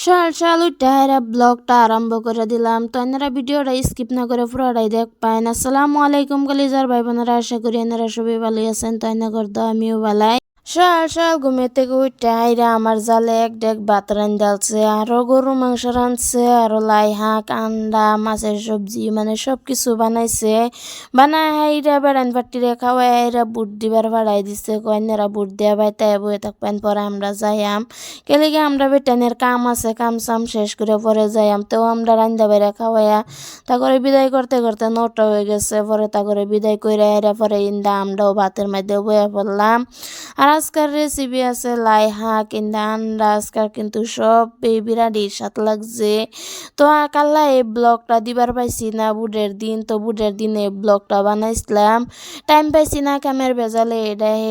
সকাল উঠে ব্লগটা আরম্ভ করে দিলাম। তো এনারা ভিডিওটা স্কিপ না করে পুরোটাই দেখবেন। আসসালামু আলাইকুম কলিজার ভাই বোনেরা, আশা করি এনারা সবাই ভালো আছেন। তো এনা করতো আমিও ভালাই। সকাল ঘুমের থেকে উঠে আইরা আমার জালে এক ডেক ভাত রান্ধালছে, আরো গরু মাংস রাঁধছে, আরো লাই শাক, আন্ডা, মাছের সবজি, মানে সব কিছু বানাইছে। বানাই হাইরা বেড়ান পাট্টিরে খাওয়াই হাইরা বুট দিবার ভাড়াই দিছে। কন্যারা বুট দিয়া বাইতায় বয়ে থাকবেন, পরে আমরা যাইয়াম। কেলিগে আমরা বেটানের কাম আছে, কাম সাম শেষ করে পরে যাইয়াম। তো আমরা রান্দা বাইরা খাওয়াইয়া তারপরে বিদায় করতে করতে 9টা হয়ে গেছে। পরে তারপরে বিদায় কইরা হাইরা পরে ইন্দা আমরাও ভাতের মধ্যে বয়ে পড়লাম। আর আজকের রেসিপি আছে লাই শাক, ইন্দা আন্ডা। আজকাল কিন্তু সব এই বিরাটি স্বাদ লাগছে। তো কাল্লা এই ব্লগটা দিবার পাইছি না বুটের দিন, তো বুটের দিন এই ব্লগটা বানাইছিলাম। টাইম পাইছি না, কামের ভেজালে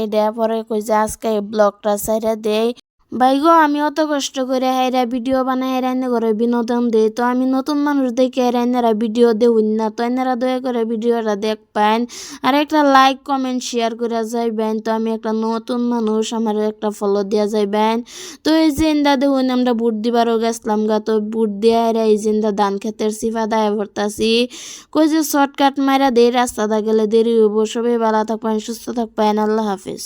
এটা পরে কই যে আজকে এই ব্লগটা ছাইরা দেই। ভাইগো আমি অত কষ্ট করে হাইরা ভিডিও বানাই রান্না করে বিনোদন দেই, তো আমি নতুন মানুষ দেখে রান্নারা ভিডিও দেউন না। তো এনারা দয়া করে ভিডিওটা দেখবেন আর একটা লাইক কমেন্ট শেয়ার করে যাইবেন। তো আমি একটা নতুন মানুষ, আমার একটা ফলো দেওয়া যাইবেন। তো এই যে ইন্দা দেখুন আমরা বুট দিবারও গেছিলাম গা, তো বুট দিয়ে হাইরা এই যে ইন্দা ধান খেতের সিফা দায় ভরতাছি। কই যে শর্টকাট মাইরা দেই, রাস্তাটা গেলে দেরি হইব। সবাই ভালো থাকবেন, সুস্থ থাকবেন, আল্লাহ হাফিজ।